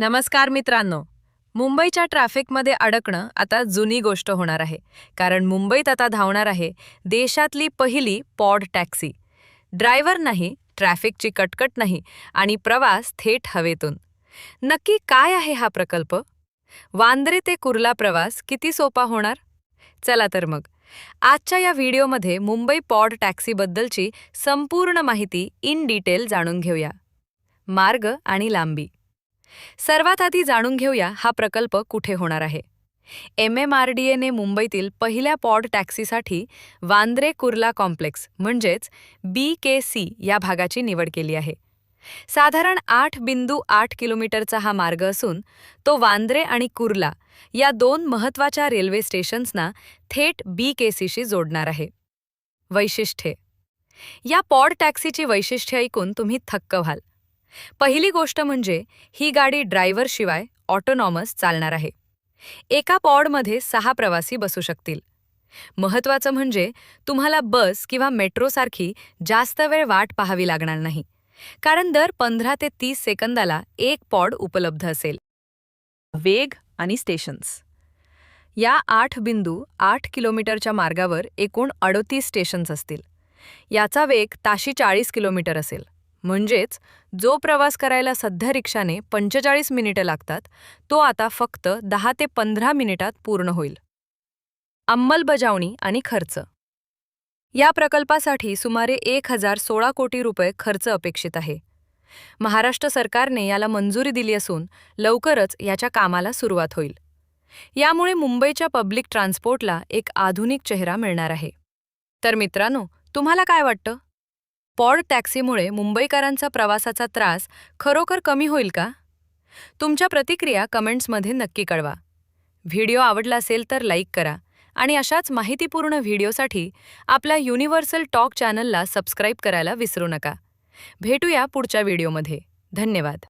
नमस्कार मित्रांनो. मुंबईच्या ट्रॅफिकमध्ये अडकणं आता जुनी गोष्ट होणार आहे, कारण मुंबईत आता धावणार आहे देशातली पहिली पॉड टॅक्सी. ड्रायव्हर नाही, ट्रॅफिकची कटकट नाही आणि प्रवास थेट हवेतून. नक्की काय आहे हा प्रकल्प? वांद्रे ते कुर्ला प्रवास किती सोपा होणार? चला तर मग आजच्या या व्हिडिओमध्ये मुंबई पॉड टॅक्सीबद्दलची संपूर्ण माहिती इन डिटेल जाणून घेऊया. मार्ग आणि लांबी. सर्वात आधी जाणून घेऊया हा प्रकल्प कुठे होणार आहे. MMRDAने मुंबईतील पहिल्या पॉड टॅक्सीसाठी वांद्रे कुर्ला कॉम्प्लेक्स म्हणजेच BKC या भागाची निवड केली आहे. साधारण 8.8 किलोमीटरचा हा मार्ग असून तो वांद्रे आणि कुर्ला या दोन महत्त्वाच्या रेल्वे स्टेशन्सना थेट BKCशी जोडणार आहे. वैशिष्ट्ये. या पॉड टॅक्सीची वैशिष्ट्ये ऐकून तुम्ही थक्क व्हाल. पहिली गोष्ट म्हणजे ही गाडी ड्रायव्हरशिवाय ऑटोनॉमस चालणार आहे. एका पॉडमध्ये 6 प्रवासी बसू शकतील. महत्त्वाचं म्हणजे तुम्हाला बस किंवा मेट्रोसारखी जास्त वेळ वाट पाहावी लागणार नाही, कारण दर 15 ते 30 सेकंदाला एक पॉड उपलब्ध असेल. वेग आणि स्टेशन्स. या 8.8 किलोमीटरच्या मार्गावर एकूण 38 स्टेशन्स असतील. याचा वेग ताशी 40 किलोमीटर असेल. म्हणजेच जो प्रवास करायला सध्या रिक्षाने 45 मिनिटं लागतात, तो आता फक्त 10 ते 15 मिनिटात पूर्ण होईल. अंमलबजावणी आणि खर्च. या प्रकल्पासाठी सुमारे 1016 कोटी रुपये खर्च अपेक्षित आहे. महाराष्ट्र सरकारने याला मंजुरी दिली असून लवकरच याच्या कामाला सुरुवात होईल. यामुळे मुंबईच्या पब्लिक ट्रान्सपोर्टला एक आधुनिक चेहरा मिळणार आहे. तर मित्रांनो, तुम्हाला काय वाटतं? पॉड टॅक्सीमुळे मुंबईकरांचा प्रवासाचा त्रास खरोखर कमी होईल का? तुमच्या प्रतिक्रिया कमेंट्समध्ये नक्की कळवा. व्हिडिओ आवडला असेल तर लाईक करा आणि अशाच माहितीपूर्ण व्हिडिओसाठी आपल्या युनिव्हर्सल टॉक चॅनलला सबस्क्राईब करायला विसरू नका. भेटूया पुढच्या व्हिडिओमध्ये. धन्यवाद.